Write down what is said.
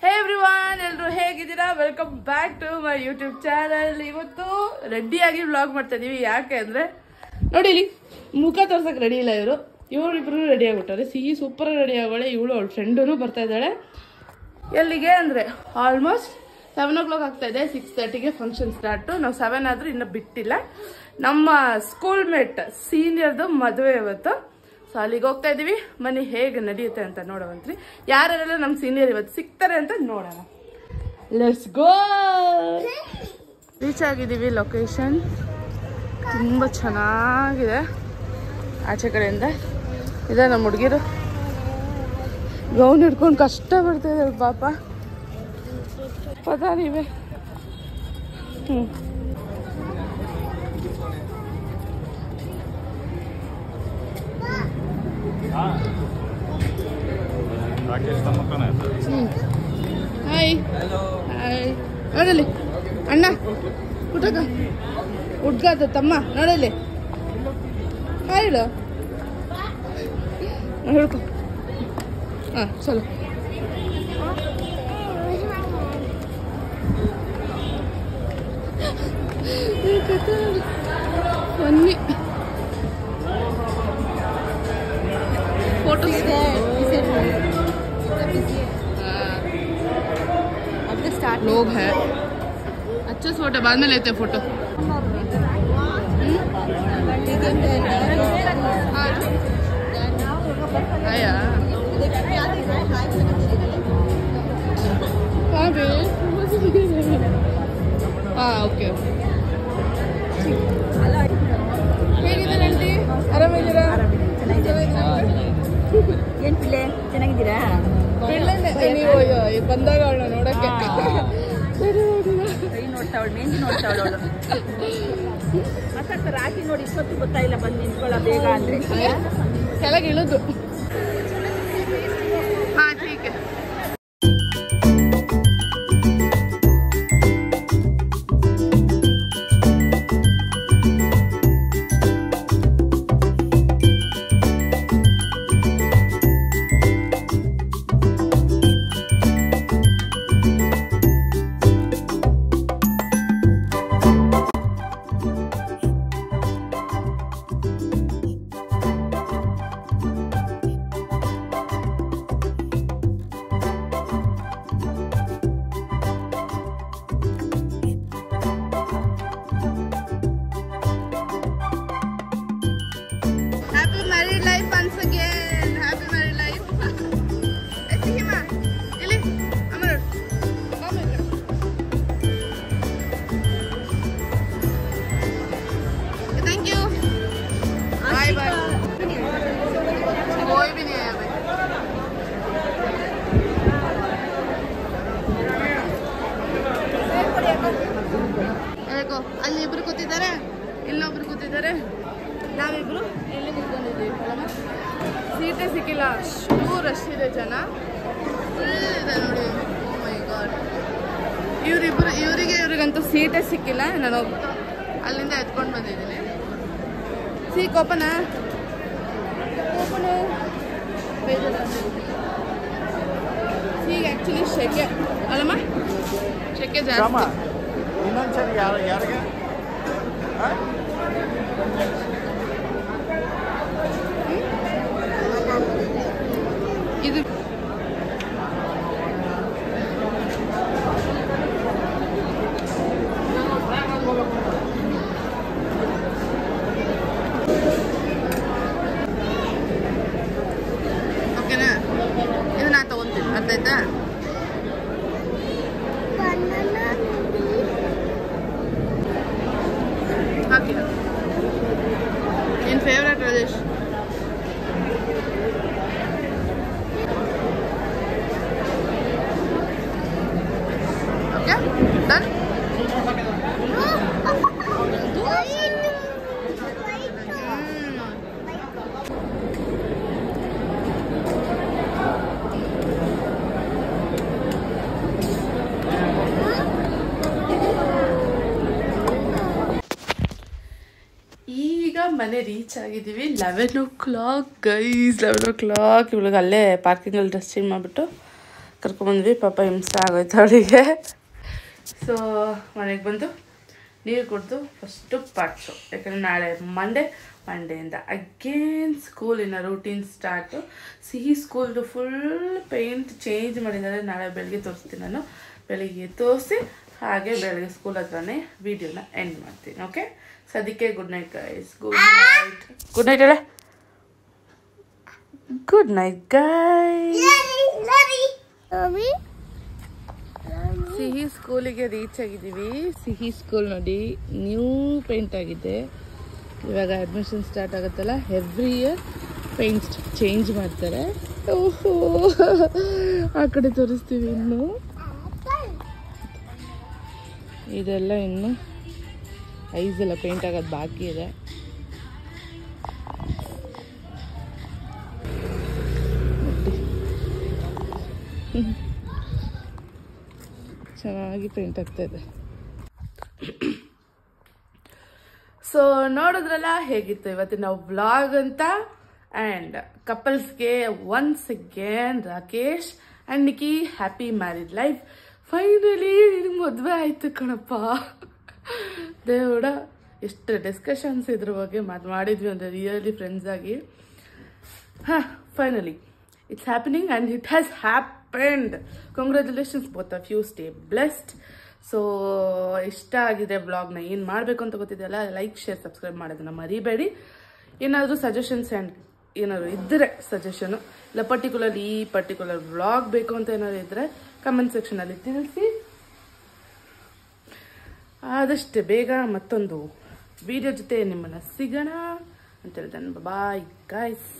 ಹೇ everyone, ಎಲ್ಲರೂ ಹೇಗಿದ್ದೀರಾ? Welcome back to my YouTube channel. ಇವತ್ತು ರೆಡಿಯಾಗಿ ವ್ಲಾಗ್ ಮಾಡ್ತಾ ಇದೀವಿ. ಯಾಕೆ ಅಂದ್ರೆ ನೋಡಿ, ಇಲ್ಲಿ ಮುಖ ತೋರ್ಸಕ್ ರೆಡಿ ಇಲ್ಲ ಇವರು. ಇವರಿಬ್ರು ರೆಡಿ ಆಗ್ಬಿಟ್ಟಾರೆ. ಸಿಹಿ ಸೂಪರ್ ರೆಡಿ ಆಗೋಳೆ. ಇವಳು ಅವಳ ಫ್ರೆಂಡೂ ಬರ್ತಾ ಇದ್ದಾಳೆ. ಎಲ್ಲಿಗೆ ಅಂದ್ರೆ ಆಲ್ಮೋಸ್ಟ್ 7 o'clock ಆಗ್ತಾ ಇದೆ. 6:30ಗೆ ಫಂಕ್ಷನ್ ಸ್ಟಾರ್ಟ್. ನಾವು 7 ಆದ್ರೂ ಇನ್ನೂ ಬಿಟ್ಟಿಲ್ಲ. ನಮ್ಮ ಸ್ಕೂಲ್ ಮೇಟ್ ಸೀನಿಯರ್ದು ಮದುವೆ ಇವತ್ತು. ಸೊ ಅಲ್ಲಿಗೆ ಹೋಗ್ತಾ ಇದೀವಿ. ಮನೆ ಹೇಗೆ ನಡೆಯುತ್ತೆ ಅಂತ ನೋಡೋವಂತ್ರಿ. ಯಾರೆಲ್ಲ ನಮ್ಮ ಸೀನಿಯರ್ ಇವತ್ತು ಸಿಗ್ತಾರೆ ಅಂತ ನೋಡೋಣ. Let's go. ರೀಚ್ ಆಗಿದ್ದೀವಿ. ಲೊಕೇಶನ್ ತುಂಬ ಚೆನ್ನಾಗಿದೆ. ಆಚೆ ಕಡೆಯಿಂದ ಇದೆ ನಮ್ಮ ಹುಡುಗಿರು. ಗೌನ್ ಹಿಡ್ಕೊಂಡು ಕಷ್ಟ ಬರ್ತಾ ಇದ್ದಾಳೆ ಪಾಪ. ಪತಾ ನೀವೇ. Hi hi. ನೋಡಲಿ ಅಣ್ಣ ಹುಡುಗ ಹುಡ್ಗಾದ ತಮ್ಮ ನೋಡಲಿ. ಹಾಯ್ ಹೇಳು. ಹೇಳ್ಕೊ. ಹಾಂ ಚಲೋ. ಬನ್ನಿ फोटो लोग हैं. अच्छे से फोटो बाद में लेते हैं फोटो. आया हाँ बे. हाँ ओके. ಹೇಗಿದ್ದೀರಾ ಆಂಟಿ? ಆರಾಮಿದ್ದೀರಾ? ಏನ್ ಪಿಲ್ಲೆ ಚೆನ್ನಾಗಿದ್ದೀರಾ? ನೀವು ಬಂದಾಗ ಅವಳು ನೋಡಕ್ಕೆ ಕೈ ನೋಡ್ತಾವಳು, ಮೆಹಂದಿ ನೋಡ್ತಾವಳು ಅವಳು. ಮತ್ತೆ ರಾಕಿ ನೋಡಿ ಇಷ್ಟೊತ್ತು ಗೊತ್ತಾಯಿಲ್ಲ ಬಂದು ನಿಂತ್ಕೊಳ್ಳ ಬೇಗ ಅಂದ್ರೆ ಕೆಳಗೆ ಇಳಿದು. ಹಾ ठीक है. ಅಲ್ಲಿ ಇಬ್ರು ಕೂತಿದ್ದಾರೆ, ಇಲ್ಲೊಬ್ರು ಕೂತಿದ್ದಾರೆ. ನಾವಿಬ್ರು ಇಲ್ಲಿ ಕೂತ್ಕೊಂಡಿದ್ದೀವಿ. ಸೀಟೇ ಸಿಕ್ಕಿಲ್ಲ, ಅಷ್ಟು ರಶ್ ಇದೆ, ಜನ ಇದೆ ನೋಡಿ. ಓ ಮೈ ಗಾಡ್. ಇವ್ರಿಗಂತೂ ಸೀಟೇ ಸಿಕ್ಕಿಲ್ಲ. ನಾನು ಅಲ್ಲಿಂದ ಎತ್ಕೊಂಡು ಬಂದಿದ್ದೀನಿ. ಸೀಕ್ ಓಪನಾ ಸೀಗ್ ಆ್ಯಕ್ಚುಲಿ ಶೆಕೆ ಅಲ್ಲಮ್ಮ, ಶೆಕೆ ಜಾಸ್ತಿ. ಇನ್ನೊಂದ್ಸರಿ ಯಾರಿಗೆ ಇದು ಓಕೆನಾ? ಇದು ನಾ ತಗೊಂತೀನಿ, ಅರ್ಥ ಆಯ್ತಾ? ಹಾಕಿ. ನಿನ್ನ ಫೇವ್ರೆಟ್ ರಾಜೇಶ್. Okay done. ಈಗ ಮನೆ ರೀಚ್ ಆಗಿದ್ದೀವಿ. 11 o'clock ಗೈಸ್, 11 o'clock. ಇವಾಗ ಅಲ್ಲೇ ಪಾರ್ಕಿಂಗಲ್ಲಿ ಡ್ರೆಸ್ ಚೇಂಜ್ ಮಾಡಿಬಿಟ್ಟು ಕರ್ಕೊಂಬಂದ್ವಿ. ಪಾಪ ಹಿಂಸೆ ಆಗೋಯ್ತು ಅವಳಿಗೆ. ಸೊ ಮನೆಗೆ ಬಂದು ನೀರು ಕುಡಿದು ಫಸ್ಟು ಪಾಠ್ಸು, ಯಾಕಂದರೆ ನಾಳೆ ಮಂಡೆಯಿಂದ ಅಗೇನ್ ಸ್ಕೂಲಿನ ರೂಟೀನ್ ಸ್ಟಾರ್ಟು. ಸಿಹಿ ಸ್ಕೂಲ್ದು ಫುಲ್ ಪೇಂಟ್ ಚೇಂಜ್ ಮಾಡಿದ್ದಾರೆ. ನಾಳೆ ಬೆಳಗ್ಗೆ ತೋರಿಸ್ತೀನಿ ನಾನು. ಬೆಳಿಗ್ಗೆ ತೋರಿಸಿ ಹಾಗೆ ಬೆಳಗ್ಗೆ ಸ್ಕೂಲ್ ಹತ್ರನೇ ವಿಡಿಯೋನ ಎಂಡ್ ಮಾಡ್ತೀನಿ. ಓಕೆ, ಸದ್ಯಕ್ಕೆ good night guys. Good night ಹೇಳ. Good night guys. ಸಿಹಿ ಸ್ಕೂಲಿಗೆ ರೀಚ್ ಆಗಿದ್ದೀವಿ. ಸಿಹಿ ಸ್ಕೂಲ್ ನೋಡಿ, ನ್ಯೂ ಪೇಂಟ್ ಆಗಿದೆ. ಇವಾಗ ಅಡ್ಮಿಷನ್ ಸ್ಟಾರ್ಟ್ ಆಗುತ್ತಲ್ಲ, ಎವ್ರಿ ಇಯರ್ ಪೇಂಟ್ ಚೇಂಜ್ ಮಾಡ್ತಾರೆ. ಓಹೋ, ಆ ಕಡೆ ತೋರಿಸ್ತೀವಿ. ಇನ್ನು ಇದೆಲ್ಲ ಇನ್ನು ಐಸ್ ಎಲ್ಲ ಪೇಂಟ್ ಆಗೋದು ಬಾಕಿ ಇದೆ. ಚೆನ್ನಾಗಿ ಪೇಂಟ್ ಆಗ್ತಾ ಇದೆ. ಸೊ ನೋಡಿದ್ರಲ್ಲ ಹೇಗಿತ್ತು ಇವತ್ತಿನ ವ್ಲಾಗ್ ಅಂತ. ಆ್ಯಂಡ್ ಕಪಲ್ಸ್ಗೆ once again Rakesh and Niki happy married life. Finally ನಿನಗೆ ಮದುವೆ ಆಯಿತು ಕಣಪ್ಪ. ದೇವಡ, ಎಷ್ಟು ಡಿಸ್ಕಷನ್ಸ್ ಇದ್ರ ಬಗ್ಗೆ ಮಾಡಿದ್ವಿ ಅಂದರೆ ರಿಯಲಿ ಫ್ರೆಂಡ್ಸ್ ಆಗಿ. ಹಾಂ, finally it's happening and it has happened. Congratulations both of you. Stay blessed. So ಇಷ್ಟ ಆಗಿದೆ ಬ್ಲಾಗ್ನ, ಏನು ಮಾಡಬೇಕು ಅಂತ ಗೊತ್ತಿದೆಯಲ್ಲ, ಲೈಕ್ ಶೇರ್ ಸಬ್ಸ್ಕ್ರೈಬ್ ಮಾಡೋದನ್ನ ಮರಿಬೇಡಿ. ಏನಾದರೂ ಸಜೆಷನ್ಸ್ ಆ್ಯಂಡ್ ಏನಾದ್ರು ಇದ್ದರೆ ಸಜೆಷನು, ಇಲ್ಲ ಪರ್ಟಿಕ್ಯುಲರ್ ವ್ಲಾಗ್ ಬೇಕು ಅಂತ ಏನಾದ್ರು ಇದ್ದರೆ ಕಮೆಂಟ್ ಸೆಕ್ಷನಲ್ಲಿ ತಿಳಿಸಿ. ಆದಷ್ಟು ಬೇಗ ಮತ್ತೊಂದು ವಿಡಿಯೋ ಜೊತೆ ನಿಮ್ಮನ್ನು ಸಿಗೋಣ ಅಂತ ಹೇಳ್ತಾನೆ. Bye guys.